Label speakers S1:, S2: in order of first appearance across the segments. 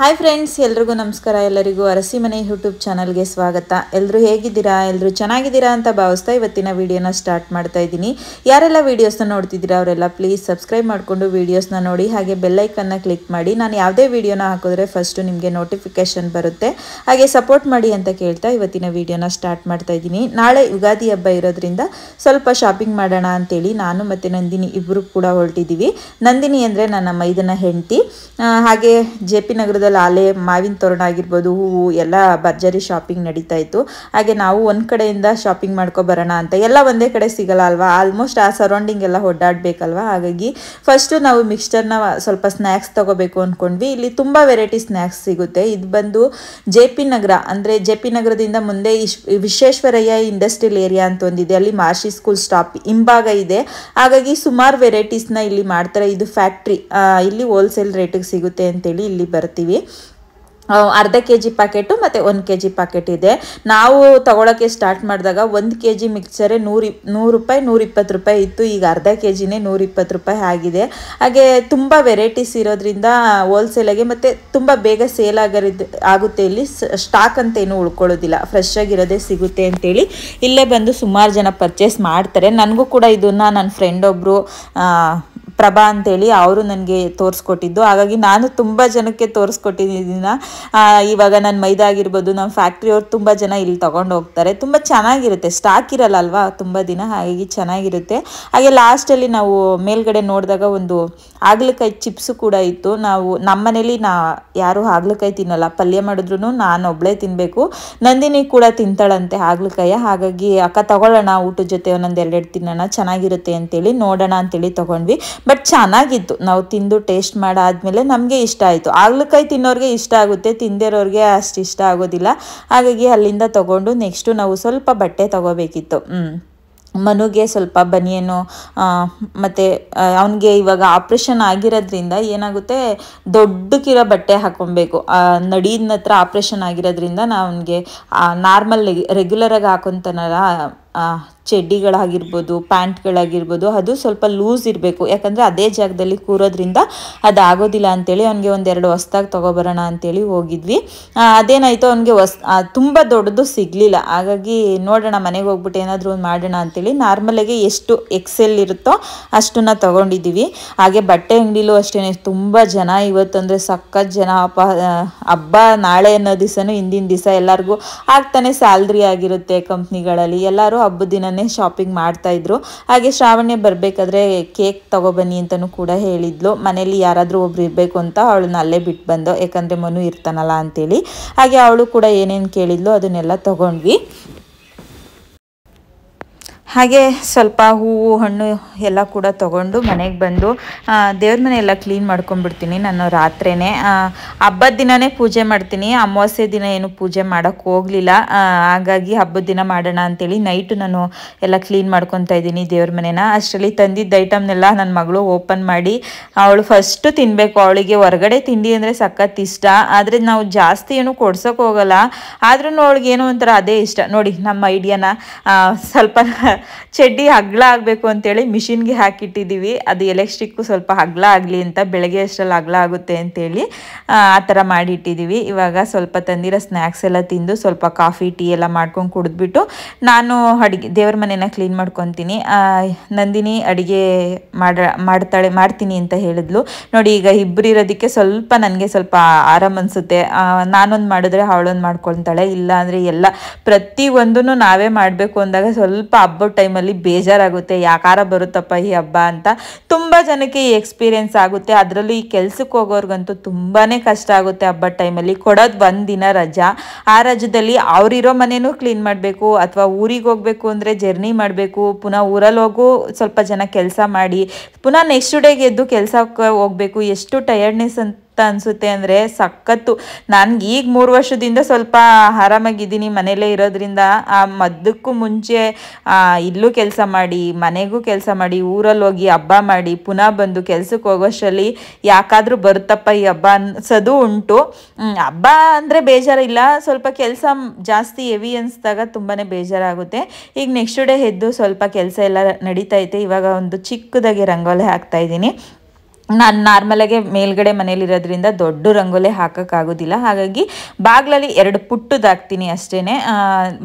S1: Hi friends, ಎಲ್ರಿಗೂ ನಮಸ್ಕಾರ. ಎಲ್ಲರಿಗೂ ಅರಸಿ ಮನೆ ಯೂಟ್ಯೂಬ್ ಚಾನಲ್ಗೆ ಸ್ವಾಗತ. ಎಲ್ಲರೂ ಹೇಗಿದ್ದೀರಾ? ಎಲ್ಲರೂ ಚೆನ್ನಾಗಿದ್ದೀರಾ ಅಂತ ಭಾವಿಸ್ತಾ ಇವತ್ತಿನ ವಿಡಿಯೋನ ಸ್ಟಾರ್ಟ್ ಮಾಡ್ತಾ ಇದ್ದೀನಿ. ಯಾರೆಲ್ಲ ವಿಡಿಯೋಸ್ನ ನೋಡ್ತಿದ್ದೀರಾ ಅವರೆಲ್ಲ ಪ್ಲೀಸ್ ಸಬ್ಸ್ಕ್ರೈಬ್ ಮಾಡಿಕೊಂಡು ವಿಡಿಯೋಸ್ನ ನೋಡಿ, ಹಾಗೆ ಬೆಲ್ಲೈಕನ್ನ ಕ್ಲಿಕ್ ಮಾಡಿ. ನಾನು ಯಾವುದೇ ವಿಡಿಯೋನ ಹಾಕಿದ್ರೆ ಫಸ್ಟು ನಿಮಗೆ ನೋಟಿಫಿಕೇಶನ್ ಬರುತ್ತೆ. ಹಾಗೆ ಸಪೋರ್ಟ್ ಮಾಡಿ ಅಂತ ಕೇಳ್ತಾ ಇವತ್ತಿನ ವಿಡಿಯೋನ ಸ್ಟಾರ್ಟ್ ಮಾಡ್ತಾ ಇದ್ದೀನಿ. ನಾಳೆ ಯುಗಾದಿ ಹಬ್ಬ ಇರೋದ್ರಿಂದ ಸ್ವಲ್ಪ ಶಾಪಿಂಗ್ ಮಾಡೋಣ ಅಂತೇಳಿ ನಾನು ಮತ್ತು ನಂದಿನಿ ಇಬ್ಬರು ಕೂಡ ಹೊರಟಿದ್ದೀವಿ. ನಂದಿನಿ ಅಂದರೆ ನನ್ನ ಮೈದನ ಹೆಂಡತಿ. ಹಾಗೆ JP ನಗರದಲ್ಲಿ ಆಲೆ ಮಾವಿನ ತೋರಣ ಆಗಿರ್ಬೋದು, ಹೂವು ಎಲ್ಲ ಭರ್ಜರಿ ಶಾಪಿಂಗ್ ನಡೀತಾ ಇತ್ತು. ಹಾಗೆ ನಾವು ಒಂದು ಕಡೆಯಿಂದ ಶಾಪಿಂಗ್ ಮಾಡ್ಕೊಬರೋಣ ಅಂತ, ಎಲ್ಲ ಒಂದೇ ಕಡೆ ಸಿಗಲ್ಲ ಅಲ್ವಾ, ಆಲ್ಮೋಸ್ಟ್ ಆ ಸರೌಂಡಿಂಗ್ ಎಲ್ಲ ಓಡಾಡಬೇಕಲ್ವಾ. ಹಾಗಾಗಿ ಫಸ್ಟು ನಾವು ಮಿಕ್ಸ್ಚರ್ನ ಸ್ವಲ್ಪ ಸ್ನ್ಯಾಕ್ಸ್ ತೊಗೋಬೇಕು ಅಂದ್ಕೊಂಡ್ವಿ. ಇಲ್ಲಿ ತುಂಬ ವೆರೈಟಿ ಸ್ನ್ಯಾಕ್ಸ್ ಸಿಗುತ್ತೆ. ಇದು ಬಂದು JP ನಗರ, ಅಂದರೆ JP ನಗರದಿಂದ ಮುಂದೆ ವಿಶ್ವೇಶ್ವರಯ್ಯ ಇಂಡಸ್ಟ್ರಿಯಲ್ ಏರಿಯಾ ಅಂತ ಒಂದಿದೆ, ಅಲ್ಲಿ ಮಾರ್ಷಿ ಸ್ಕೂಲ್ ಸ್ಟಾಪ್ ಹಿಂಭಾಗ ಇದೆ. ಹಾಗಾಗಿ ಸುಮಾರು ವೆರೈಟೀಸ್ನ ಇಲ್ಲಿ ಮಾಡ್ತಾರೆ. ಇದು ಫ್ಯಾಕ್ಟ್ರಿ, ಇಲ್ಲಿ ಹೋಲ್ಸೇಲ್ ರೇಟಿಗೆ ಸಿಗುತ್ತೆ ಅಂತೇಳಿ ಇಲ್ಲಿ ಬರ್ತೀವಿ. ಅರ್ಧ kg ಪ್ಯಾಕೆಟು ಮತ್ತು 1 kg ಪ್ಯಾಕೆಟ್ ಇದೆ. ನಾವು ತಗೊಳ್ಳೋಕ್ಕೆ ಸ್ಟಾರ್ಟ್ ಮಾಡಿದಾಗ 1 kg ಮಿಕ್ಸ್ಚರೇ 100 ರೂಪಾಯಿ 120 ರೂಪಾಯಿ ಇತ್ತು. ಈಗ ಅರ್ಧ kgನೇ 120 ರೂಪಾಯಿ ಆಗಿದೆ. ಹಾಗೆ ತುಂಬ ವೆರೈಟೀಸ್ ಇರೋದ್ರಿಂದ ಹೋಲ್ಸೇಲಾಗೆ ಮತ್ತು ತುಂಬ ಬೇಗ ಸೇಲ್ ಆಗುತ್ತೆ. ಇಲ್ಲಿ ಸ್ಟಾಕ್ ಅಂತ ಏನೂ ಉಳ್ಕೊಳ್ಳೋದಿಲ್ಲ, ಫ್ರೆಶ್ ಆಗಿರೋದೇ ಸಿಗುತ್ತೆ ಅಂತೇಳಿ ಇಲ್ಲೇ ಬಂದು ಸುಮಾರು ಜನ ಪರ್ಚೇಸ್ ಮಾಡ್ತಾರೆ. ನನಗೂ ಕೂಡ ಇದನ್ನು ನನ್ನ ಫ್ರೆಂಡ್ ಒಬ್ಬರು ಪ್ರಭಾ ಅಂತೇಳಿ ಅವರು ನನಗೆ ತೋರಿಸ್ಕೊಟ್ಟಿದ್ದು. ಹಾಗಾಗಿ ನಾನು ತುಂಬ ಜನಕ್ಕೆ ತೋರಿಸ್ಕೊಟ್ಟಿದ್ದೀನಿ. ಇವಾಗ ನನ್ನ ಮೈದಾ ಆಗಿರ್ಬೋದು, ನಮ್ಮ ಫ್ಯಾಕ್ಟ್ರಿಯವ್ರು ತುಂಬ ಜನ ಇಲ್ಲಿ ತೊಗೊಂಡು ಹೋಗ್ತಾರೆ. ತುಂಬ ಚೆನ್ನಾಗಿರುತ್ತೆ, ಸ್ಟಾಕ್ ಇರಲ್ಲ ಅಲ್ವಾ ತುಂಬ ದಿನ, ಹಾಗಾಗಿ ಚೆನ್ನಾಗಿರುತ್ತೆ. ಹಾಗೆ ಲಾಸ್ಟಲ್ಲಿ ನಾವು ಮೇಲ್ಗಡೆ ನೋಡಿದಾಗ ಒಂದು ಹಾಗಲಕಾಯಿ ಚಿಪ್ಸು ಕೂಡ ಇತ್ತು. ನಾವು ನಮ್ಮ ಮನೇಲಿ ಯಾರು ಹಾಗಲಕಾಯಿ ತಿನ್ನಲ್ಲ, ಪಲ್ಯ ಮಾಡಿದ್ರು ನಾನು ಒಬ್ಬಳೇ ತಿನ್ನಬೇಕು. ನಂದಿನಿ ಕೂಡ ತಿಂತಾಳಂತೆ ಹಾಗಲಕಾಯ. ಹಾಗಾಗಿ ಅಕ್ಕ ತಗೊಳ್ಳೋಣ ಊಟದ ಜೊತೆ ಒಂದೊಂದು 2 ತಿನ್ನೋಣ, ಚೆನ್ನಾಗಿರುತ್ತೆ ಅಂತೇಳಿ ನೋಡೋಣ ಅಂತೇಳಿ ತೊಗೊಂಡ್ವಿ. ಬಟ್ ಚೆನ್ನಾಗಿತ್ತು. ನಾವು ತಿಂದು ಟೇಸ್ಟ್ ಮಾಡಾದ್ಮೇಲೆ ನಮಗೆ ಇಷ್ಟ ಆಯಿತು. ಹಾಗಲಕಾಯಿ ತಿನ್ನೋರಿಗೆ ಇಷ್ಟ ಆಗುತ್ತೆ, ತಿಂದಿರೋರಿಗೆ ಅಷ್ಟು ಇಷ್ಟ ಆಗೋದಿಲ್ಲ. ಹಾಗಾಗಿ ಅಲ್ಲಿಂದ ತೊಗೊಂಡು ನೆಕ್ಸ್ಟು ನಾವು ಸ್ವಲ್ಪ ಬಟ್ಟೆ ತೊಗೋಬೇಕಿತ್ತು. ಮನುಗೆ ಸ್ವಲ್ಪ ಬನಿಯನು, ಮತ್ತು ಅವನಿಗೆ ಇವಾಗ ಆಪ್ರೇಷನ್ ಆಗಿರೋದ್ರಿಂದ ಏನಾಗುತ್ತೆ, ದೊಡ್ಡಕ್ಕಿರೋ ಬಟ್ಟೆ ಹಾಕ್ಕೊಬೇಕು. ನಡೀನ ಹತ್ರ ಆಪ್ರೇಷನ್ ಆಗಿರೋದ್ರಿಂದ ನಾವು ಅವನಿಗೆ ನಾರ್ಮಲ್ ರೆಗ್ಯುಲರಾಗಿ ಹಾಕೊತಾನಲ್ಲ ಚಡ್ಡಿಗಳಾಗಿರ್ಬೋದು, ಪ್ಯಾಂಟ್ಗಳಾಗಿರ್ಬೋದು, ಅದು ಸ್ವಲ್ಪ ಲೂಸ್ ಇರಬೇಕು. ಯಾಕಂದರೆ ಅದೇ ಜಾಗದಲ್ಲಿ ಕೂರೋದ್ರಿಂದ ಅದು ಆಗೋದಿಲ್ಲ ಅಂತೇಳಿ ಅವನಿಗೆ 1-2 ಹೊಸ್ದಾಗಿ ತೊಗೊಬರೋಣ ಅಂತೇಳಿ ಹೋಗಿದ್ವಿ. ಅದೇನಾಯಿತು, ಅವನಿಗೆ ತುಂಬ ದೊಡ್ಡದು ಸಿಗಲಿಲ್ಲ. ಹಾಗಾಗಿ ನೋಡೋಣ ಮನೆಗೆ ಹೋಗ್ಬಿಟ್ಟು ಏನಾದರೂ ಒಂದು ಮಾಡೋಣ ಅಂತೇಳಿ ನಾರ್ಮಲಾಗಿ ಎಷ್ಟು XL ಇರುತ್ತೋ ಅಷ್ಟನ್ನು ತೊಗೊಂಡಿದ್ದೀವಿ. ಹಾಗೆ ಬಟ್ಟೆ ಅಂಗಡಿಲೂ ಅಷ್ಟೇ ತುಂಬ ಜನ. ಇವತ್ತಂದರೆ ಸಖತ್ ಜನ. ಹಬ್ಬ ನಾಳೆ ಅನ್ನೋ ದಿವಸನೂ ಹಿಂದಿನ ದಿವಸ ಎಲ್ಲರಿಗೂ ಆಗ್ತಾನೆ ಸ್ಯಾಲ್ರಿ ಆಗಿರುತ್ತೆ ಕಂಪ್ನಿಗಳಲ್ಲಿ. ಎಲ್ಲರೂ ಹಬ್ಬದ ದಿನನೇ ಶಾಪಿಂಗ್ ಮಾಡ್ತಾಯಿದ್ರು. ಹಾಗೆ ಶ್ರಾವಣ್ಯ ಬರಬೇಕಾದ್ರೆ ಕೇಕ್ ತಗೊಬನ್ನಿ ಅಂತಲೂ ಕೂಡ ಹೇಳಿದ್ಲು. ಮನೇಲಿ ಯಾರಾದರೂ ಒಬ್ರು ಇರಬೇಕು ಅಂತ ಅವಳನ್ನ ಅಲ್ಲೇ ಬಿಟ್ಟು ಬಂದು, ಯಾಕಂದರೆ ಮನು ಇರ್ತಾನಲ್ಲ ಅಂತೇಳಿ. ಹಾಗೆ ಅವಳು ಕೂಡ ಏನೇನು ಕೇಳಿದ್ಲು ಅದನ್ನೆಲ್ಲ ತೊಗೊಂಡ್ವಿ. ಹಾಗೆ ಸ್ವಲ್ಪ ಹೂವು ಹಣ್ಣು ಎಲ್ಲ ಕೂಡ ತೊಗೊಂಡು ಮನೆಗೆ ಬಂದು ದೇವ್ರ ಮನೆ ಎಲ್ಲ ಕ್ಲೀನ್ ಮಾಡ್ಕೊಂಡ್ಬಿಡ್ತೀನಿ ನಾನು ರಾತ್ರಿನೇ. ಹಬ್ಬದ ದಿನವೇ ಪೂಜೆ ಮಾಡ್ತೀನಿ, ಅಮಾವಾಸ್ಯೆ ದಿನ ಏನು ಪೂಜೆ ಮಾಡೋಕ್ಕೆ ಹೋಗಲಿಲ್ಲ. ಹಾಗಾಗಿ ಹಬ್ಬದ ದಿನ ಮಾಡೋಣ ಅಂತೇಳಿ ನೈಟು ನಾನು ಎಲ್ಲ ಕ್ಲೀನ್ ಮಾಡ್ಕೊತಾ ಇದ್ದೀನಿ ದೇವ್ರ ಮನೆನ. ಅಷ್ಟರಲ್ಲಿ ತಂದಿದ್ದ ಐಟಮ್ನೆಲ್ಲ ನನ್ನ ಮಗಳು ಓಪನ್ ಮಾಡಿ ಅವಳು ಫಸ್ಟು ತಿನ್ನಬೇಕು. ಅವಳಿಗೆ ಹೊರಗಡೆ ತಿಂಡಿ ಅಂದರೆ ಸಖತ್ ಇಷ್ಟ. ಆದರೆ ನಾವು ಜಾಸ್ತಿ ಏನು ಕೊಡ್ಸೋಕೆ ಹೋಗಲ್ಲ, ಆದ್ರೂ ಅವಳಿಗೆ ಏನೋ ಒಂಥರ ಅದೇ ಇಷ್ಟ. ನೋಡಿ ನಮ್ಮ ಐಡಿಯಾನ, ಸ್ವಲ್ಪ ಚಡ್ಡಿ ಅಗ್ಲ ಆಗಬೇಕು ಅಂತೇಳಿ ಮಿಷಿನ್ಗೆ ಹಾಕಿಟ್ಟಿದ್ದೀವಿ. ಅದು ಎಲೆಕ್ಟ್ರಿಕ್ಕು ಸ್ವಲ್ಪ ಅಗ್ಲ ಆಗಲಿ ಅಂತ, ಬೆಳಗ್ಗೆ ಅಷ್ಟರಲ್ಲಿ ಅಗ್ಲ ಆಗುತ್ತೆ ಅಂತೇಳಿ ಆ ಥರ ಮಾಡಿಟ್ಟಿದ್ದೀವಿ. ಇವಾಗ ಸ್ವಲ್ಪ ತಂದಿರೋ ಸ್ನ್ಯಾಕ್ಸ್ ಎಲ್ಲ ತಿಂದು ಸ್ವಲ್ಪ ಕಾಫಿ ಟೀ ಎಲ್ಲ ಮಾಡ್ಕೊಂಡು ಕುಡಿದ್ಬಿಟ್ಟು ನಾನು ಅಡುಗೆ ದೇವ್ರ ಮನೆನ ಕ್ಲೀನ್ ಮಾಡ್ಕೊತೀನಿ. ನಂದಿನಿ ಅಡುಗೆ ಮಾಡ್ತೀನಿ ಅಂತ ಹೇಳಿದ್ಲು. ನೋಡಿ ಈಗ ಇಬ್ಬರು ಇರೋದಕ್ಕೆ ಸ್ವಲ್ಪ ನನಗೆ ಸ್ವಲ್ಪ ಆರಾಮ್ ಅನಿಸುತ್ತೆ. ನಾನೊಂದು ಮಾಡಿದ್ರೆ ಅವಳೊಂದು ಮಾಡ್ಕೊಳ್ತಾಳೆ. ಇಲ್ಲ ಅಂದರೆ ಎಲ್ಲ ಪ್ರತಿಯೊಂದೂ ನಾವೇ ಮಾಡಬೇಕು ಅಂದಾಗ ಸ್ವಲ್ಪ ಹಬ್ಬದ ಟೈಮಲ್ಲಿ ಬೇಜಾರಾಗುತ್ತೆ. ಯಾಕಾರ ಬರುತ್ತಪ್ಪ ಈ ಹಬ್ಬ ಅಂತ ತುಂಬ ಜನಕ್ಕೆ ಈ ಎಕ್ಸ್ಪೀರಿಯೆನ್ಸ್ ಆಗುತ್ತೆ. ಅದರಲ್ಲೂ ಈ ಕೆಲ್ಸಕ್ಕೆ ಹೋಗೋರ್ಗಂತೂ ತುಂಬಾ ಕಷ್ಟ ಆಗುತ್ತೆ. ಹಬ್ಬದ ಟೈಮಲ್ಲಿ ಕೊಡೋದು 1 ದಿನ ರಜಾ. ಆ ರಜದಲ್ಲಿ ಅವರಿರೋ ಮನೇನೂ ಕ್ಲೀನ್ ಮಾಡಬೇಕು, ಅಥವಾ ಊರಿಗೆ ಹೋಗಬೇಕು ಅಂದರೆ ಜರ್ನಿ ಮಾಡಬೇಕು, ಪುನಃ ಊರಲ್ಲಿ ಹೋಗು ಸ್ವಲ್ಪ ಜನ ಕೆಲಸ ಮಾಡಿ ಪುನಃ ನೆಕ್ಸ್ಟ್ ಡೇಗೆ ಎದ್ದು ಕೆಲಸಕ್ಕೆ ಹೋಗಬೇಕು. ಎಷ್ಟು ಟಯರ್ಡ್ನೆಸ್ ಅಂತ ಅನಿಸುತ್ತೆ ಅಂದರೆ ಸಖತ್ತು. ನನಗೆ ಈಗ 3 ವರ್ಷದಿಂದ ಸ್ವಲ್ಪ ಆರಾಮಾಗಿದ್ದೀನಿ ಮನೇಲೇ ಇರೋದ್ರಿಂದ. ಮದ್ದಕ್ಕೂ ಮುಂಚೆ ಇಲ್ಲೂ ಕೆಲಸ ಮಾಡಿ, ಮನೆಗೂ ಕೆಲಸ ಮಾಡಿ, ಊರಲ್ಲಿ ಹೋಗಿ ಹಬ್ಬ ಮಾಡಿ ಪುನಃ ಬಂದು ಕೆಲ್ಸಕ್ಕೆ ಹೋಗೋಷ್ಟರಲ್ಲಿ ಯಾಕಾದರೂ ಬರುತ್ತಪ್ಪ ಈ ಹಬ್ಬ ಅನ್ಸೋದು ಉಂಟು. ಹಬ್ಬ ಅಂದರೆ ಬೇಜಾರಿಲ್ಲ, ಸ್ವಲ್ಪ ಕೆಲಸ ಜಾಸ್ತಿ ಹೆವಿ ಅನಿಸಿದಾಗ ತುಂಬಾ ಬೇಜಾರಾಗುತ್ತೆ. ಈಗ ನೆಕ್ಸ್ಟ್ ಡೇ ಎದ್ದು ಸ್ವಲ್ಪ ಕೆಲಸ ಎಲ್ಲ ನಡೀತೈತೆ. ಇವಾಗ ಒಂದು ಚಿಕ್ಕದಾಗಿ ರಂಗೋಲಿ ಹಾಕ್ತಾಯಿದ್ದೀನಿ. ನಾನು ನಾರ್ಮಲಾಗೆ ಮೇಲ್ಗಡೆ ಮನೇಲಿರೋದ್ರಿಂದ ದೊಡ್ಡ ರಂಗೋಲಿ ಹಾಕೋಕ್ಕಾಗೋದಿಲ್ಲ. ಹಾಗಾಗಿ ಬಾಗಿಲಲ್ಲಿ 2 ಪುಟ್ಟದ್ದು ಹಾಕ್ತೀನಿ ಅಷ್ಟೇ.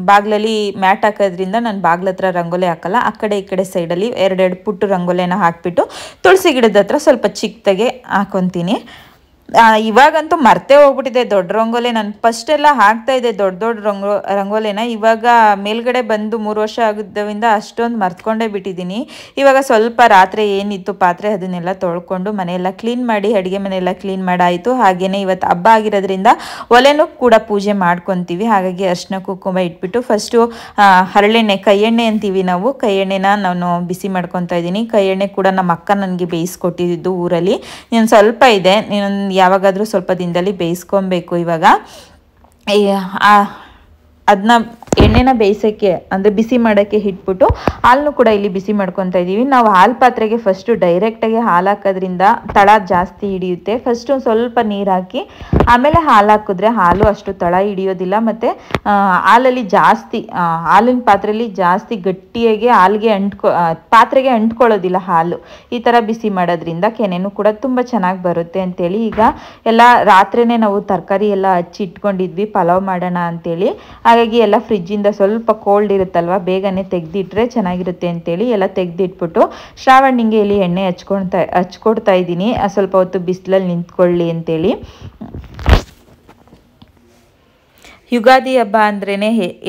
S1: ಬಾಗಿಲಲ್ಲಿ ಮ್ಯಾಟ್ ಹಾಕೋದ್ರಿಂದ ನಾನು ಬಾಗಿಲ ಹತ್ರ ರಂಗೋಲಿ ಹಾಕಲ್ಲ. ಆ ಕಡೆ ಈ ಕಡೆ ಸೈಡಲ್ಲಿ 2 ಪುಟ್ಟು ರಂಗೋಲಿನ ಹಾಕಿಬಿಟ್ಟು ತುಳಸಿ ಗಿಡದ ಹತ್ರ ಸ್ವಲ್ಪ ಚಿಕ್ಕದಾಗೆ ಹಾಕೊತೀನಿ. ಇವಾಗಂತೂ ಮರ್ತೇ ಹೋಗ್ಬಿಟ್ಟಿದೆ ದೊಡ್ಡ ರಂಗೋಲಿ. ನಾನು ಫಸ್ಟ್ ಎಲ್ಲ ಹಾಕ್ತಾ ಇದ್ದೆ ದೊಡ್ಡ ರಂಗೋಲಿನ. ಇವಾಗ ಮೇಲ್ಗಡೆ ಬಂದು 3 ವರ್ಷ ಆಗಿದ್ದರಿಂದ ಅಷ್ಟೊಂದು ಮರ್ತ್ಕೊಂಡೇ ಬಿಟ್ಟಿದ್ದೀನಿ. ಇವಾಗ ಸ್ವಲ್ಪ ರಾತ್ರಿ ಏನಿತ್ತು ಪಾತ್ರೆ ಅದನ್ನೆಲ್ಲ ತೊಳ್ಕೊಂಡು ಮನೆಯೆಲ್ಲ ಕ್ಲೀನ್ ಮಾಡಿ ಅಡುಗೆ ಮನೆಯೆಲ್ಲ ಕ್ಲೀನ್ ಮಾಡಾಯಿತು. ಹಾಗೆಯೇ ಇವತ್ತು ಹಬ್ಬ ಆಗಿರೋದ್ರಿಂದ ಒಲೆನೂ ಕೂಡ ಪೂಜೆ ಮಾಡ್ಕೊತೀವಿ. ಹಾಗಾಗಿ ಅರಿಶಿನ ಕುಂಕುಮ ಇಟ್ಬಿಟ್ಟು ಫಸ್ಟು ಹರಳೆಣ್ಣೆ, ಕೈ ಎಣ್ಣೆ ಅಂತೀವಿ ನಾವು, ಕೈ ಎಣ್ಣೆನ ನಾನು ಬಿಸಿ ಮಾಡ್ಕೊತಾ ಇದ್ದೀನಿ. ಕೈ ಎಣ್ಣೆ ಕೂಡ ನಮ್ಮ ಅಕ್ಕ ನನಗೆ ಬೇಯಿಸ್ಕೊಟ್ಟಿದ್ದು ಊರಲ್ಲಿ. ನೀನು ಸ್ವಲ್ಪ ಇದೆ, ನೀನು ಯಾವಾಗಾದರೂ ಸ್ವಲ್ಪ ದಿನದಲ್ಲಿ ಬೇಯಿಸ್ಕೊಬೇಕು. ಇವಾಗ ಅದನ್ನ ಎಣ್ಣೆನ ಬೇಯಿಸೋಕ್ಕೆ ಅಂದರೆ ಬಿಸಿ ಮಾಡೋಕ್ಕೆ ಇಟ್ಬಿಟ್ಟು ಹಾಲನ್ನು ಕೂಡ ಇಲ್ಲಿ ಬಿಸಿ ಮಾಡ್ಕೊತಾ ಇದ್ದೀವಿ. ನಾವು ಹಾಲು ಪಾತ್ರೆಗೆ ಫಸ್ಟು ಡೈರೆಕ್ಟಾಗಿ ಹಾಲು ಹಾಕೋದ್ರಿಂದ ತಳ ಜಾಸ್ತಿ ಹಿಡಿಯುತ್ತೆ. ಫಸ್ಟು ಸ್ವಲ್ಪ ನೀರು ಹಾಕಿ ಆಮೇಲೆ ಹಾಲು ಹಾಕಿದ್ರೆ ಹಾಲು ಅಷ್ಟು ತಳ ಹಿಡಿಯೋದಿಲ್ಲ. ಮತ್ತು ಹಾಲಲ್ಲಿ ಜಾಸ್ತಿ ಹಾಲಿನ ಪಾತ್ರೆಯಲ್ಲಿ ಜಾಸ್ತಿ ಗಟ್ಟಿಯಾಗಿ ಹಾಲಿಗೆ ಪಾತ್ರೆಗೆ ಅಂಟ್ಕೊಳ್ಳೋದಿಲ್ಲ ಹಾಲು. ಈ ಥರ ಬಿಸಿ ಮಾಡೋದ್ರಿಂದ ಕೆನೆನೂ ಕೂಡ ತುಂಬ ಚೆನ್ನಾಗಿ ಬರುತ್ತೆ ಅಂತೇಳಿ ಈಗ ಎಲ್ಲ ರಾತ್ರಿನೇ ನಾವು ತರಕಾರಿ ಎಲ್ಲ ಹಚ್ಚಿ ಇಟ್ಕೊಂಡಿದ್ವಿ ಪಲಾವ್ ಮಾಡೋಣ ಅಂತೇಳಿ. ಹಾಗಾಗಿ ಎಲ್ಲ ಫ್ರಿಜ್ಜಿಂದ ಸ್ವಲ್ಪ ಕೋಲ್ಡ್ ಇರುತ್ತಲ್ವ, ಬೇಗನೆ ತೆಗೆದಿಟ್ರೆ ಚೆನ್ನಾಗಿರುತ್ತೆ ಅಂತೇಳಿ ಎಲ್ಲ ತೆಗೆದಿಟ್ಬಿಟ್ಟು ಶ್ರಾವಣಿಗೆ ಇಲ್ಲಿ ಎಣ್ಣೆ ಹಚ್ಕೊಡ್ತಾ ಇದ್ದೀನಿ, ಸ್ವಲ್ಪ ಹೊತ್ತು ಬಿಸಿಲಲ್ಲಿ ನಿಂತ್ಕೊಳ್ಳಿ ಅಂತೇಳಿ. ಯುಗಾದಿ ಹಬ್ಬ ಅಂದ್ರೇ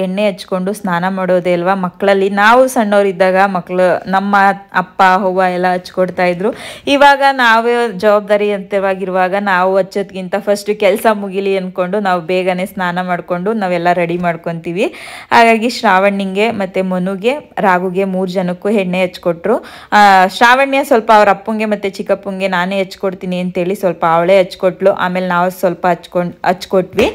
S1: ಎಣ್ಣೆ ಹಚ್ಕೊಂಡು ಸ್ನಾನ ಮಾಡೋದೇ ಅಲ್ವಾ. ಮಕ್ಕಳಲ್ಲಿ ನಾವು ಸಣ್ಣವರಿದ್ದಾಗ ಮಕ್ಕಳು ನಮ್ಮ ಅಪ್ಪ ಅವ್ವ ಎಲ್ಲ ಹಚ್ಕೊಡ್ತಾ ಇದ್ರು. ಇವಾಗ ನಾವೇ ಜವಾಬ್ದಾರಿ ಅಂತವಾಗಿರುವಾಗ ನಾವು ಹಚ್ಚೋದ್ಕಿಂತ ಫಸ್ಟು ಕೆಲಸ ಮುಗಿಲಿ ಅಂದ್ಕೊಂಡು ನಾವು ಬೇಗನೆ ಸ್ನಾನ ಮಾಡಿಕೊಂಡು ನಾವೆಲ್ಲ ರೆಡಿ ಮಾಡ್ಕೊತೀವಿ. ಹಾಗಾಗಿ ಶ್ರಾವಣಿಗೆ ಮತ್ತು ಮನುಗೆ ರಾಗುಗೆ 3 ಜನಕ್ಕೂ ಎಣ್ಣೆ ಹಚ್ಕೊಟ್ರು. ಶ್ರಾವಣ್ಯ ಸ್ವಲ್ಪ ಅವ್ರ ಅಪ್ಪಂಗೆ ಮತ್ತು ಚಿಕ್ಕಪ್ಪಂಗೆ ನಾನೇ ಹಚ್ಕೊಡ್ತೀನಿ ಅಂತೇಳಿ ಸ್ವಲ್ಪ ಅವಳೇ ಹಚ್ಕೊಟ್ಲು. ಆಮೇಲೆ ನಾವು ಸ್ವಲ್ಪ ಹಚ್ಕೊಟ್ವಿ.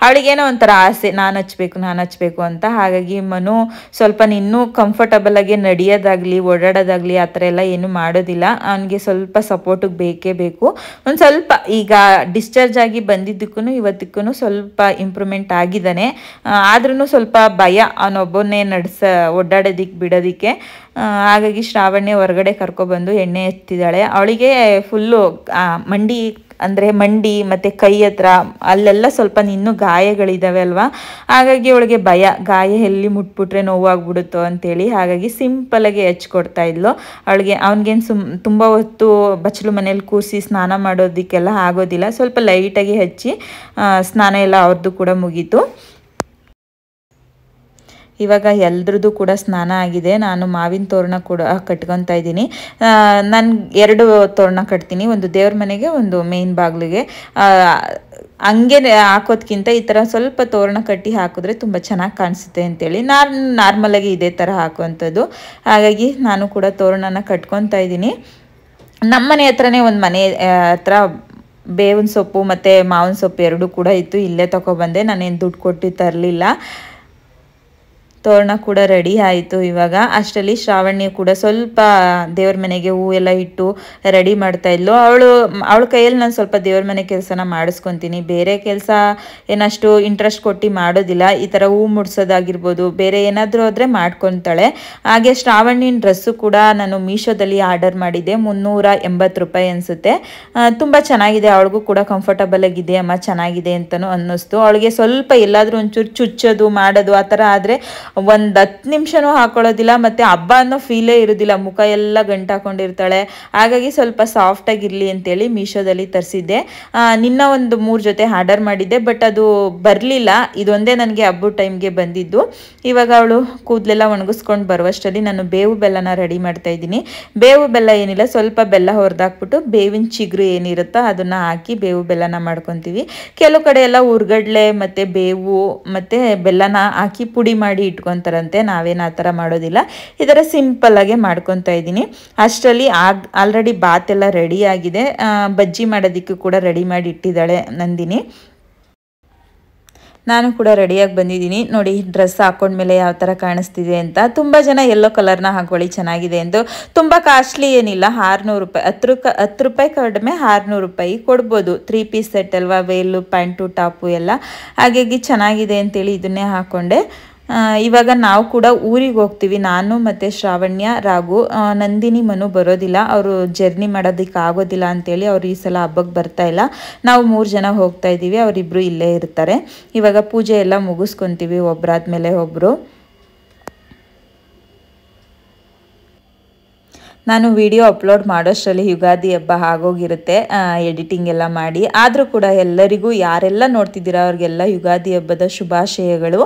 S1: ಅವಳಿಗೇನೋ ಒಂಥರ ಆಸೆ, ನಾನು ಹಚ್ಬೇಕು ಅಂತ. ಹಾಗಾಗಿ ಮನು ಸ್ವಲ್ಪ ಇನ್ನೂ ಕಂಫರ್ಟಬಲ್ ಆಗಿ ನಡೆಯೋದಾಗಲಿ ಓಡಾಡೋದಾಗಲಿ ಆ ಥರ ಎಲ್ಲ ಏನು ಮಾಡೋದಿಲ್ಲ. ಅವನಿಗೆ ಸ್ವಲ್ಪ ಸಪೋರ್ಟಿಗೆ ಬೇಕೇ ಬೇಕು. ಒಂದು ಸ್ವಲ್ಪ ಈಗ ಡಿಸ್ಚಾರ್ಜ್ ಆಗಿ ಬಂದಿದ್ದಕ್ಕೂ ಇವತ್ತಿಗೂ ಸ್ವಲ್ಪ ಇಂಪ್ರೂವ್ಮೆಂಟ್ ಆಗಿದ್ದಾನೆ. ಆದ್ರೂ ಸ್ವಲ್ಪ ಭಯ ಅವನೊಬ್ಬನೇ ಓಡಾಡೋದಿಕ್ಕೆ ಬಿಡೋದಕ್ಕೆ. ಹಾಗಾಗಿ ಶ್ರಾವಣ್ಯ ಹೊರಗಡೆ ಕರ್ಕೊಬಂದು ಎಣ್ಣೆ ಎತ್ತಿದ್ದಾಳೆ. ಅವಳಿಗೆ ಫುಲ್ಲು ಮಂಡಿ ಮತ್ತು ಕೈ ಹತ್ರ ಅಲ್ಲೆಲ್ಲ ಸ್ವಲ್ಪ ಇನ್ನೂ ಗಾಯಗಳಿದ್ದಾವೆ ಅಲ್ವಾ. ಹಾಗಾಗಿ ಅವಳಿಗೆ ಭಯ, ಗಾಯ ಎಲ್ಲಿ ಮುಟ್ಬಿಟ್ರೆ ನೋವಾಗ್ಬಿಡುತ್ತೋ ಅಂತೇಳಿ. ಹಾಗಾಗಿ ಸಿಂಪಲಾಗಿ ಹಚ್ಕೊಡ್ತಾ ಇದ್ಲು. ಅವನಿಗೇನು ತುಂಬ ಹೊತ್ತು ಬಚ್ಚಲು ಮನೇಲಿ ಕೂರಿಸಿ ಸ್ನಾನ ಮಾಡೋದಕ್ಕೆಲ್ಲ ಆಗೋದಿಲ್ಲ. ಸ್ವಲ್ಪ ಲೈಟಾಗಿ ಹಚ್ಚಿ ಸ್ನಾನ ಎಲ್ಲ ಅವ್ರದ್ದು ಕೂಡ ಮುಗೀತು. ಇವಾಗ ಎಲ್ರದ್ದು ಕೂಡ ಸ್ನಾನ ಆಗಿದೆ. ನಾನು ಮಾವಿನ ತೋರಣ ಕೂಡ ಕಟ್ಕೊತಾ ಇದ್ದೀನಿ. ನಾನು 2 ತೋರಣ ಕಟ್ತೀನಿ, ಒಂದು ದೇವ್ರ ಮನೆಗೆ, ಒಂದು ಮೇನ್ ಬಾಗಿಲಿಗೆ. ಹಂಗೆ ಹಾಕೋದ್ಕಿಂತ ಈ ಥರ ಸ್ವಲ್ಪ ತೋರಣ ಕಟ್ಟಿ ಹಾಕಿದ್ರೆ ತುಂಬ ಚೆನ್ನಾಗಿ ಕಾಣಿಸುತ್ತೆ ಅಂತೇಳಿ ನಾನು ನಾರ್ಮಲಾಗಿ ಇದೇ ಥರ ಹಾಕುವಂಥದ್ದು. ಹಾಗಾಗಿ ನಾನು ಕೂಡ ತೋರಣನ ಕಟ್ಕೊತಾ ಇದ್ದೀನಿ. ನಮ್ಮನೆ ಹತ್ರನೇ ಒಂದು ಮನೆ ಹತ್ರ ಬೇವಿನ ಸೊಪ್ಪು ಮತ್ತು ಮಾವಿನ ಸೊಪ್ಪು 2 ಕೂಡ ಇತ್ತು. ಇಲ್ಲೇ ತೊಗೊಬಂದೆ, ನಾನೇನು ದುಡ್ಡು ಕೊಟ್ಟು ತರಲಿಲ್ಲ. ತೋರಣ ಕೂಡ ರೆಡಿ ಆಯಿತು. ಇವಾಗ ಅಷ್ಟರಲ್ಲಿ ಶ್ರಾವಣ್ಯ ಕೂಡ ಸ್ವಲ್ಪ ದೇವ್ರ ಮನೆಗೆ ಹೂವೆಲ್ಲ ಇಟ್ಟು ರೆಡಿ ಮಾಡ್ತಾ ಇದ್ಲು. ಅವಳ ಕೈಯಲ್ಲಿ ನಾನು ಸ್ವಲ್ಪ ದೇವ್ರ ಮನೆ ಕೆಲಸನ ಮಾಡಿಸ್ಕೊತೀನಿ. ಬೇರೆ ಕೆಲಸ ಏನಷ್ಟು ಇಂಟ್ರೆಸ್ಟ್ ಕೊಟ್ಟು ಮಾಡೋದಿಲ್ಲ. ಈ ಥರ ಹೂ ಮುಡ್ಸೋದಾಗಿರ್ಬೋದು, ಬೇರೆ ಏನಾದರೂ ಆದರೆ ಮಾಡ್ಕೊತಾಳೆ. ಹಾಗೆ ಶ್ರಾವಣ್ಯನ ಡ್ರೆಸ್ಸು ಕೂಡ ನಾನು ಮೀಶೋದಲ್ಲಿ ಆರ್ಡರ್ ಮಾಡಿದ್ದೆ, 380 ರೂಪಾಯಿ ಅನಿಸುತ್ತೆ. ತುಂಬ ಚೆನ್ನಾಗಿದೆ, ಅವಳಿಗೂ ಕೂಡ ಕಂಫರ್ಟಬಲ್ ಆಗಿದೆ ಅಮ್ಮ, ಚೆನ್ನಾಗಿದೆ ಅಂತಲೂ ಅನ್ನಿಸ್ತು. ಅವಳಿಗೆ ಸ್ವಲ್ಪ ಎಲ್ಲಾದರೂ ಒಂಚೂರು ಚುಚ್ಚೋದು ಮಾಡೋದು ಆ ಥರ ಆದರೆ ಒಂದು 10 ನಿಮಿಷನೂ ಹಾಕೊಳ್ಳೋದಿಲ್ಲ. ಮತ್ತು ಹಬ್ಬ ಅನ್ನೋ ಫೀಲೇ ಇರೋದಿಲ್ಲ, ಮುಖ ಎಲ್ಲ ಗಂಟು ಹಾಕೊಂಡಿರ್ತಾಳೆ. ಹಾಗಾಗಿ ಸ್ವಲ್ಪ ಸಾಫ್ಟಾಗಿರಲಿ ಅಂತೇಳಿ ಮೀಶೋದಲ್ಲಿ ತರಿಸಿದ್ದೆ. ನಿನ್ನ ಒಂದು 3 ಜೊತೆ ಆರ್ಡರ್ ಮಾಡಿದ್ದೆ, ಬಟ್ ಅದು ಬರಲಿಲ್ಲ. ಇದೊಂದೇ ನನಗೆ ಹಬ್ಬದ ಟೈಮ್ಗೆ ಬಂದಿದ್ದು. ಇವಾಗ ಅವಳು ಕೂದಲೆಲ್ಲ ಒಣಗಿಸ್ಕೊಂಡು ಬರುವಷ್ಟರಲ್ಲಿ ನಾನು ಬೇವು ಬೆಲ್ಲನ ರೆಡಿ ಮಾಡ್ತಾ ಇದ್ದೀನಿ. ಬೇವು ಬೆಲ್ಲ ಏನಿಲ್ಲ, ಸ್ವಲ್ಪ ಬೆಲ್ಲ ಹೊರದಾಕ್ಬಿಟ್ಟು ಬೇವಿನ ಚಿಗುರು ಏನಿರುತ್ತೋ ಅದನ್ನು ಹಾಕಿ ಬೇವು ಬೆಲ್ಲನ ಮಾಡ್ಕೊತೀವಿ. ಕೆಲವು ಕಡೆ ಎಲ್ಲ ಹುರ್ಗಡ್ಲೆ ಮತ್ತು ಬೇವು ಮತ್ತು ಬೆಲ್ಲನ ಹಾಕಿ ಪುಡಿ ಮಾಡಿ ಇಟ್ಕೊತಾರಂತೆ. ನಾವೇನು ಆ ಥರ ಮಾಡೋದಿಲ್ಲ, ಈ ಥರ ಸಿಂಪಲ್ಲಾಗೆ ಮಾಡ್ಕೊತಾ ಇದ್ದೀನಿ. ಅಷ್ಟರಲ್ಲಿ ಆಲ್ರೆಡಿ ಬಾತ್ ಎಲ್ಲ ರೆಡಿ ಆಗಿದೆ. ಬಜ್ಜಿ ಮಾಡೋದಕ್ಕೂ ಕೂಡ ರೆಡಿ ಮಾಡಿ ಇಟ್ಟಿದ್ದಾಳೆ ನಂದಿನಿ. ನಾನು ಕೂಡ ರೆಡಿಯಾಗಿ ಬಂದಿದ್ದೀನಿ. ನೋಡಿ ಡ್ರೆಸ್ ಹಾಕೊಂಡ್ಮೇಲೆ ಯಾವ ಥರ ಕಾಣಿಸ್ತಿದೆ ಅಂತ. ತುಂಬ ಜನ ಯೆಲ್ಲೋ ಕಲರ್ನ ಹಾಕೊಳ್ಳಿ ಚೆನ್ನಾಗಿದೆ ಎಂದು. ತುಂಬ ಕಾಸ್ಟ್ಲಿ ಏನಿಲ್ಲ, 600 ರೂಪಾಯಿ, 10 ರೂಪಾಯಿ ಕಡಿಮೆ 600 ರೂಪಾಯಿ ಕೊಡ್ಬೋದು. 3 ಪೀಸ್ ಸೆಟ್ ಅಲ್ವಾ, ವೇಲು ಪ್ಯಾಂಟು ಟಾಪು ಎಲ್ಲ. ಹಾಗಾಗಿ ಚೆನ್ನಾಗಿದೆ ಅಂತೇಳಿ ಇದನ್ನೇ ಹಾಕ್ಕೊಂಡೆ. ಇವಾಗ ನಾವು ಕೂಡ ಊರಿಗೆ ಹೋಗ್ತೀವಿ, ನಾನು ಮತ್ತು ಶ್ರಾವಣ್ಯ, ರಾಘು. ನಂದಿನಿ, ಮನು ಬರೋದಿಲ್ಲ, ಅವರು ಜರ್ನಿ ಮಾಡೋದಕ್ಕೆ ಆಗೋದಿಲ್ಲ ಅಂತೇಳಿ ಅವ್ರು ಈ ಸಲ ಹಬ್ಬಕ್ಕೆ ಬರ್ತಾ ಇಲ್ಲ. ನಾವು 3 ಜನ ಹೋಗ್ತಾ ಇದ್ದೀವಿ, ಅವರಿಬ್ಬರು ಇಲ್ಲೇ ಇರ್ತಾರೆ. ಇವಾಗ ಪೂಜೆ ಎಲ್ಲ ಮುಗಿಸ್ಕೊತೀವಿ ಒಬ್ಬರಾದ್ಮೇಲೆ ಒಬ್ಬರು. ನಾನು ವಿಡಿಯೋ ಅಪ್ಲೋಡ್ ಮಾಡೋಷ್ಟರಲ್ಲಿ ಯುಗಾದಿ ಹಬ್ಬ ಆಗೋಗಿರುತ್ತೆ, ಎಡಿಟಿಂಗ್ ಎಲ್ಲ ಮಾಡಿ. ಆದರೂ ಕೂಡ ಎಲ್ಲರಿಗೂ, ಯಾರೆಲ್ಲ ನೋಡ್ತಿದ್ದೀರಾ ಅವ್ರಿಗೆಲ್ಲ ಯುಗಾದಿ ಹಬ್ಬದ ಶುಭಾಶಯಗಳು.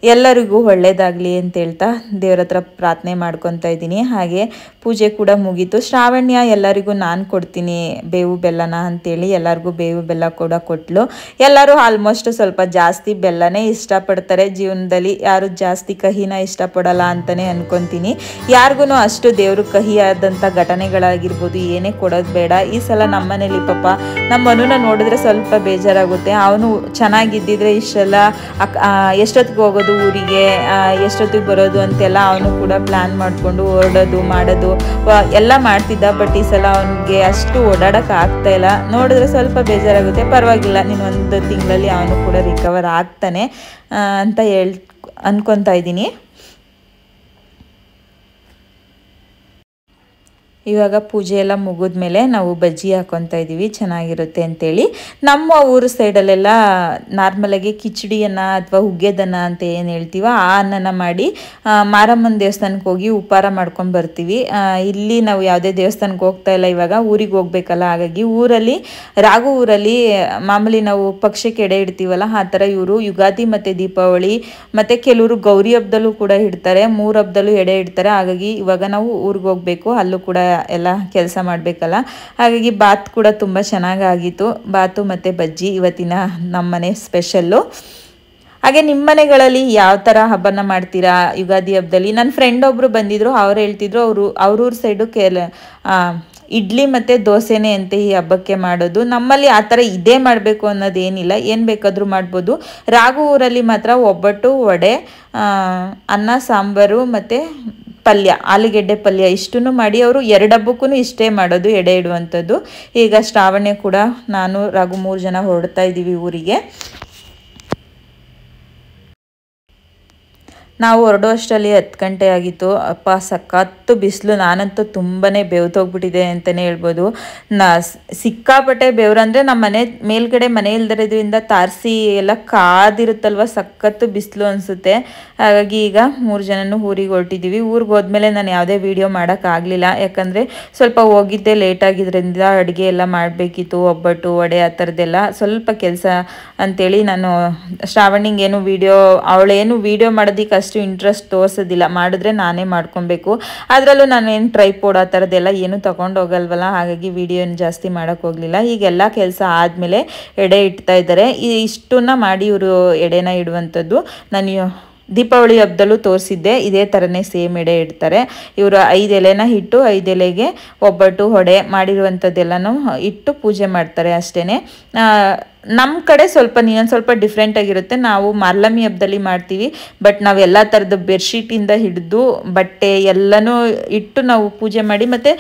S1: ಎಲ್ಲರಿಗೂ ಒಳ್ಳೆಯದಾಗಲಿ ಅಂತ ಹೇಳ್ತಾ ದೇವ್ರ ಹತ್ರ ಪ್ರಾರ್ಥನೆ ಮಾಡ್ಕೊತಾ ಇದ್ದೀನಿ. ಹಾಗೆ ಪೂಜೆ ಕೂಡ ಮುಗೀತು. ಶ್ರಾವಣ್ಯ ಎಲ್ಲರಿಗೂ ನಾನು ಕೊಡ್ತೀನಿ ಬೇವು ಬೆಲ್ಲನ ಅಂತೇಳಿ ಎಲ್ಲರಿಗೂ ಬೇವು ಬೆಲ್ಲ ಕೂಡ ಕೊಟ್ಟಳು. ಎಲ್ಲರೂ ಆಲ್ಮೋಸ್ಟ್ ಸ್ವಲ್ಪ ಜಾಸ್ತಿ ಬೆಲ್ಲನೇ ಇಷ್ಟಪಡ್ತಾರೆ ಜೀವನದಲ್ಲಿ, ಯಾರು ಜಾಸ್ತಿ ಕಹಿನ ಇಷ್ಟಪಡಲ್ಲ ಅಂತಲೇ ಅನ್ಕೊತೀನಿ. ಯಾರಿಗೂ ಅಷ್ಟು ದೇವರು ಕಹಿಯಾದಂಥ ಘಟನೆಗಳಾಗಿರ್ಬೋದು ಏನೇ ಕೊಡೋದು ಬೇಡ. ಈ ಸಲ ನಮ್ಮ ಮನೇಲಿ ಪಾಪ ನಮ್ಮ ಮನುನ ನೋಡಿದ್ರೆ ಸ್ವಲ್ಪ ಬೇಜಾರಾಗುತ್ತೆ. ಅವನು ಚೆನ್ನಾಗಿದ್ದಿದ್ರೆ ಇಷ್ಟೆಲ್ಲ ಎಷ್ಟೊತ್ತಿಗೆ ಹೋಗೋದು ಊರಿಗೆ, ಎಷ್ಟೊತ್ತಿಗೆ ಬರೋದು ಅಂತೆಲ್ಲ ಅವನು ಕೂಡ ಪ್ಲ್ಯಾನ್ ಮಾಡಿಕೊಂಡು ಹೊರಡೋದು ಮಾಡೋದು ಎಲ್ಲ ಮಾಡ್ತಿದ್ದ. ಬಟ್ ಈ ಸಲ ಅವನಿಗೆ ಅಷ್ಟು ಓಡಾಡೋಕೆ ಆಗ್ತಾ ಇಲ್ಲ. ನೋಡಿದ್ರೆ ಸ್ವಲ್ಪ ಬೇಜಾರಾಗುತ್ತೆ. ಪರವಾಗಿಲ್ಲ, ನೀನು 1 ತಿಂಗಳಲ್ಲಿ ಅವನು ಕೂಡ ರಿಕವರ್ ಆಗ್ತಾನೆ ಅಂತ ಅನ್ಕೊತಾ ಇದ್ದೀನಿ. ಇವಾಗ ಪೂಜೆ ಎಲ್ಲ ಮುಗಿದ್ಮೇಲೆ ನಾವು ಬಜ್ಜಿ ಹಾಕ್ಕೊತಾ ಇದ್ದೀವಿ, ಚೆನ್ನಾಗಿರುತ್ತೆ ಅಂತೇಳಿ. ನಮ್ಮ ಊರು ಸೈಡಲ್ಲೆಲ್ಲ ನಾರ್ಮಲಾಗಿ ಕಿಚಡಿಯನ್ನು ಅಥವಾ ಹುಗ್ಗೆದನ್ನ ಅಂತ ಏನು ಹೇಳ್ತೀವೋ ಆ ಅನ್ನನ ಮಾಡಿ ಮಾರಮ್ಮನ ದೇವಸ್ಥಾನಕ್ಕೆ ಹೋಗಿ ಉಪಹಾರ ಮಾಡ್ಕೊಂಡು ಬರ್ತೀವಿ. ಇಲ್ಲಿ ನಾವು ಯಾವುದೇ ದೇವಸ್ಥಾನಕ್ಕೆ ಹೋಗ್ತಾ ಇಲ್ಲ, ಇವಾಗ ಊರಿಗೆ ಹೋಗ್ಬೇಕಲ್ಲ. ಹಾಗಾಗಿ ರಾಘು ಊರಲ್ಲಿ ಮಾಮೂಲಿ ನಾವು ಪಕ್ಷಕ್ಕೆ ಎಡೆ ಇಡ್ತೀವಲ್ಲ, ಆ ಥರ ಇವರು ಯುಗಾದಿ ಮತ್ತು ದೀಪಾವಳಿ ಮತ್ತು ಕೆಲವರು ಗೌರಿ ಹಬ್ಬದಲ್ಲೂ ಕೂಡ ಇಡ್ತಾರೆ, 3 ಹಬ್ಬದಲ್ಲೂ ಎಡೆ ಇಡ್ತಾರೆ. ಹಾಗಾಗಿ ಇವಾಗ ನಾವು ಊರಿಗೆ ಹೋಗಬೇಕು, ಅಲ್ಲೂ ಕೂಡ ಎಲ್ಲ ಕೆಲಸ ಮಾಡಬೇಕಲ್ಲ. ಹಾಗಾಗಿ ಬಾತ್ ಕೂಡ ತುಂಬ ಚೆನ್ನಾಗಾಗಿತ್ತು. ಬಾತು ಮತ್ತು ಬಜ್ಜಿ ಇವತ್ತಿನ ನಮ್ಮನೆ ಸ್ಪೆಷಲ್ಲು. ಹಾಗೆ ನಿಮ್ಮ ಮನೆಗಳಲ್ಲಿ ಯಾವ ಥರ ಹಬ್ಬನ ಮಾಡ್ತೀರಾ ಯುಗಾದಿ ಹಬ್ಬದಲ್ಲಿ? ನನ್ನ ಫ್ರೆಂಡ್ ಒಬ್ಬರು ಬಂದಿದ್ರು, ಅವ್ರು ಹೇಳ್ತಿದ್ರು ಅವ್ರೂರ ಸೈಡು ಇಡ್ಲಿ ಮತ್ತು ದೋಸೆನೇ ಅಂತೆ ಈ ಹಬ್ಬಕ್ಕೆ ಮಾಡೋದು. ನಮ್ಮಲ್ಲಿ ಆ ಥರ ಇದೇ ಮಾಡಬೇಕು ಅನ್ನೋದೇನಿಲ್ಲ, ಏನು ಬೇಕಾದರೂ ಮಾಡ್ಬೋದು. ರಾಘು ಊರಲ್ಲಿ ಮಾತ್ರ ಒಬ್ಬಟ್ಟು, ವಡೆ, ಅನ್ನ ಸಾಂಬಾರು ಮತ್ತು ಪಲ್ಯ, ಆಲೂಗೆಡ್ಡೆ ಪಲ್ಯ ಇಷ್ಟನ್ನು ಮಾಡಿ ಅವರು 2 ಹಬ್ಬಕ್ಕೂ ಇಷ್ಟೇ ಮಾಡೋದು, ಎಡೆ ಇಡುವಂಥದ್ದು. ಈಗ ಶ್ರಾವಣ್ಯ ಕೂಡ ನಾನು ರಾಘು 3 ಜನ ಹೊರಡ್ತಾ ಇದ್ದೀವಿ ಊರಿಗೆ. ನಾವು ಹೊರಡೋ ಅಷ್ಟರಲ್ಲಿ 10 ಗಂಟೆ ಆಗಿತ್ತು. ಅಪ್ಪ ಸಖತ್ತು ಬಿಸಿಲು, ನಾನಂತೂ ತುಂಬಾ ಬೆವ್ತೋಗ್ಬಿಟ್ಟಿದೆ ಅಂತಲೇ ಹೇಳ್ಬೋದು. ಸಿಕ್ಕಾಪಟ್ಟೆ ಬೆವ್ರಂದರೆ ನಮ್ಮ ಮನೆ ಮೇಲ್ಗಡೆ ಮನೆ ಇಲ್ದಿರೋದ್ರಿಂದ ತಾರಸಿ ಎಲ್ಲ ಕಾದಿರುತ್ತಲ್ವ, ಸಖತ್ತು ಬಿಸಿಲು ಅನಿಸುತ್ತೆ. ಹಾಗಾಗಿ ಈಗ 3 ಜನನೂ ಊರಿಗೆ ಹೊರಟಿದ್ದೀವಿ. ಊರಿಗೆ ಹೋದ್ಮೇಲೆ ನಾನು ಯಾವುದೇ ವೀಡಿಯೋ ಮಾಡೋಕ್ಕಾಗಲಿಲ್ಲ, ಯಾಕಂದರೆ ಸ್ವಲ್ಪ ಹೋಗಿದ್ದೆ ಲೇಟ್ ಆಗಿದ್ದರಿಂದ ಅಡುಗೆ ಎಲ್ಲ ಮಾಡಬೇಕಿತ್ತು, ಒಬ್ಬಟ್ಟು ವಡೆ ಆ ಥರದ್ದೆಲ್ಲ ಸ್ವಲ್ಪ ಕೆಲಸ ಅಂಥೇಳಿ ನಾನು ಶ್ರಾವಣಿಗೇನು ಅವಳೇನು ವೀಡಿಯೋ ಮಾಡೋದಕ್ಕೆ ಅಷ್ಟು ಇಂಟ್ರೆಸ್ಟ್ ತೋರಿಸೋದಿಲ್ಲ, ಮಾಡಿದ್ರೆ ನಾನೇ ಮಾಡ್ಕೊಬೇಕು. ಅದರಲ್ಲೂ ನಾನೇನು ಟ್ರೈಪೋಡ್ ಆ ಥರದ್ದೆಲ್ಲ ಏನೂ ತೊಗೊಂಡು ಹೋಗಲ್ವಲ್ಲ, ಹಾಗಾಗಿ ವೀಡಿಯೋ ಏನು ಜಾಸ್ತಿ ಮಾಡೋಕ್ಕೆ ಹೋಗಲಿಲ್ಲ. ಹೀಗೆಲ್ಲ ಕೆಲಸ ಆದಮೇಲೆ ಎಡೆ ಇಡ್ತಾ ಇದ್ದಾರೆ. ಇಷ್ಟನ್ನ ಮಾಡಿ ಇವರು ಎಡೆನ ಇಡುವಂಥದ್ದು ನಾನು ದೀಪಾವಳಿ ಹಬ್ಬದಲ್ಲೂ ತೋರಿಸಿದ್ದೆ, ಇದೇ ಥರನೇ ಸೇಮ್ ಎಡೆ ಇಡ್ತಾರೆ ಇವರು. 5 ಎಲೆನ ಇಟ್ಟು 5 ಎಲೆಗೆ ಒಬ್ಬಟ್ಟು ವಡೆ ಮಾಡಿರುವಂಥದ್ದೆಲ್ಲನೂ ಇಟ್ಟು ಪೂಜೆ ಮಾಡ್ತಾರೆ ಅಷ್ಟೇ. ನಮ್ಮ ಕಡೆ ಇನ್ನೊಂದು ಸ್ವಲ್ಪ ಡಿಫ್ರೆಂಟ್ ಆಗಿರುತ್ತೆ. ನಾವು ಮಾರ್ಲಮಿ ಹಬ್ಬದಲ್ಲಿ ಮಾಡ್ತೀವಿ, ಬಟ್ ನಾವು ಎಲ್ಲ ಥರದ ಬೆಡ್ಶೀಟಿಂದ ಹಿಡಿದು ಬಟ್ಟೆ ಎಲ್ಲನೂ ಇಟ್ಟು ನಾವು ಪೂಜೆ ಮಾಡಿ, ಮತ್ತು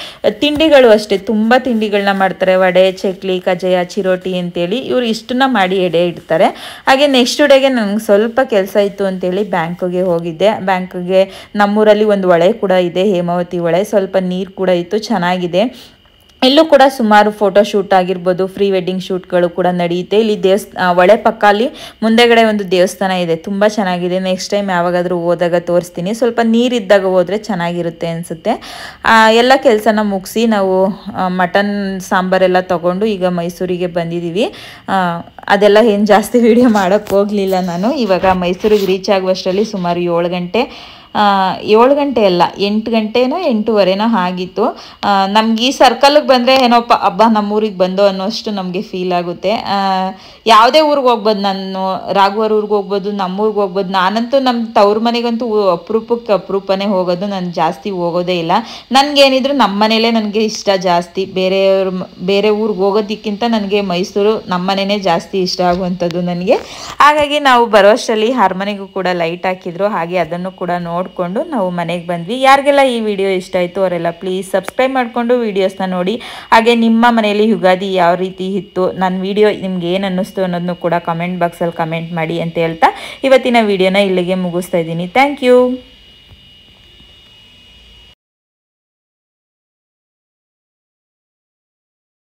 S1: ತಿಂಡಿಗಳು ಅಷ್ಟೇ ತುಂಬ ತಿಂಡಿಗಳನ್ನ ಮಾಡ್ತಾರೆ, ವಡೆ, ಚಕ್ಲಿ, ಕಜ್ಜಾಯ, ಚಿರೋಟಿ ಅಂತೇಳಿ ಇವರು ಇಷ್ಟನ್ನ ಮಾಡಿ ಎಡೆ ಇಡ್ತಾರೆ. ಹಾಗೆ ನೆಕ್ಸ್ಟ್ ಡೇಗೆ ನನಗೆ ಸ್ವಲ್ಪ ಕೆಲಸ ಇತ್ತು ಅಂತೇಳಿ ಬ್ಯಾಂಕಿಗೆ ಹೋಗಿದ್ದೆ. ಬ್ಯಾಂಕಿಗೆ ನಮ್ಮೂರಲ್ಲಿ ಒಂದು ಹೊಳೆ ಕೂಡ ಇದೆ, ಹೇಮಾವತಿ ಹೊಳೆ, ಸ್ವಲ್ಪ ನೀರು ಕೂಡ ಇತ್ತು, ಚೆನ್ನಾಗಿದೆ. ಇಲ್ಲೂ ಕೂಡ ಸುಮಾರು ಫೋಟೋ ಶೂಟ್ ಆಗಿರ್ಬೋದು, ಪ್ರೀ ವೆಡ್ಡಿಂಗ್ ಶೂಟ್ಗಳು ಕೂಡ ನಡೆಯುತ್ತೆ. ಇಲ್ಲಿ ಹೊಳೆ ಪಕ್ಕ ಅಲ್ಲಿ ಮುಂದೆಗಡೆ ಒಂದು ದೇವಸ್ಥಾನ ಇದೆ, ತುಂಬ ಚೆನ್ನಾಗಿದೆ. ನೆಕ್ಸ್ಟ್ ಟೈಮ್ ಯಾವಾಗಾದರೂ ಹೋದಾಗ ತೋರಿಸ್ತೀನಿ. ಸ್ವಲ್ಪ ನೀರಿದ್ದಾಗ ಹೋದರೆ ಚೆನ್ನಾಗಿರುತ್ತೆ ಅನಿಸುತ್ತೆ. ಎಲ್ಲ ಕೆಲಸನ ಮುಗಿಸಿ ನಾವು ಮಟನ್ ಸಾಂಬಾರೆಲ್ಲ ತೊಗೊಂಡು ಈಗ ಮೈಸೂರಿಗೆ ಬಂದಿದ್ದೀವಿ. ಅದೆಲ್ಲ ಏನು ಜಾಸ್ತಿ ವೀಡಿಯೋ ಮಾಡೋಕ್ಕೆ ಹೋಗಲಿಲ್ಲ ನಾನು. ಇವಾಗ ಮೈಸೂರಿಗೆ ರೀಚ್ ಆಗುವಷ್ಟರಲ್ಲಿ ಸುಮಾರು 7 ಗಂಟೆ 7 ಗಂಟೆ ಅಲ್ಲ 8 ಗಂಟೆನೋ 8:15 ಆಗಿತ್ತು. ನಮ್ಗೆ ಈ ಸರ್ಕಲ್ಗೆ ಬಂದರೆ ಏನೋಪ್ಪ ಹಬ್ಬ ನಮ್ಮೂರಿಗೆ ಬಂದೋ ಅನ್ನೋಷ್ಟು ನಮಗೆ ಫೀಲ್ ಆಗುತ್ತೆ. ಯಾವುದೇ ಊರಿಗೆ ಹೋಗ್ಬೋದು, ನಾನು ರಾಘುವರ ಊರಿಗೆ ಹೋಗ್ಬೋದು, ನಮ್ಮೂರಿಗೆ ಹೋಗ್ಬೋದು. ನಾನಂತೂ ನಮ್ಮ ತವ್ರ ಮನೆಗಂತೂ ಅಪರೂಪನೇ ಹೋಗೋದು, ನಾನು ಜಾಸ್ತಿ ಹೋಗೋದೇ ಇಲ್ಲ. ನನಗೇನಿದ್ರು ನಮ್ಮ ಮನೇಲೇ ನನಗೆ ಇಷ್ಟ ಜಾಸ್ತಿ. ಬೇರೆ ಊರಿಗೆ ಹೋಗೋದಕ್ಕಿಂತ ನನಗೆ ಮೈಸೂರು ನಮ್ಮ ಮನೆಯೇ ಜಾಸ್ತಿ ಇಷ್ಟ ಆಗುವಂಥದ್ದು ನನಗೆ. ಹಾಗಾಗಿ ನಾವು ಬರೋಷ್ಟರಲ್ಲಿ ಅರಮನೆಗೂ ಕೂಡ ಲೈಟ್ ಹಾಕಿದ್ರು, ಹಾಗೆ ಅದನ್ನು ಕೂಡ ನೋಡಿಕೊಂಡು ನಾವು ಮನೆಗೆ ಬಂದ್ವಿ. ಯಾರಿಗೆಲ್ಲ ಈ ವಿಡಿಯೋ ಇಷ್ಟ ಆಯಿತು ಅವರೆಲ್ಲ ಪ್ಲೀಸ್ ಸಬ್ಸ್ಕ್ರೈಬ್ ಮಾಡಿಕೊಂಡು ವೀಡಿಯೋಸ್ನ ನೋಡಿ. ಹಾಗೆ ನಿಮ್ಮ ಮನೆಯಲ್ಲಿ ಯುಗಾದಿ ಯಾವ ರೀತಿ ಇತ್ತು, ನನ್ನ ವಿಡಿಯೋ ನಿಮ್ಗೆ ಏನು ಅನ್ನಿಸ್ತು ಅನ್ನೋದನ್ನು ಕೂಡ ಕಮೆಂಟ್ ಬಾಕ್ಸಲ್ಲಿ ಕಮೆಂಟ್ ಮಾಡಿ ಅಂತ ಹೇಳ್ತಾ ಇವತ್ತಿನ ವಿಡಿಯೋನ ಇಲ್ಲಿಗೆ ಮುಗಿಸ್ತಾ ಇದ್ದೀನಿ. Thank you.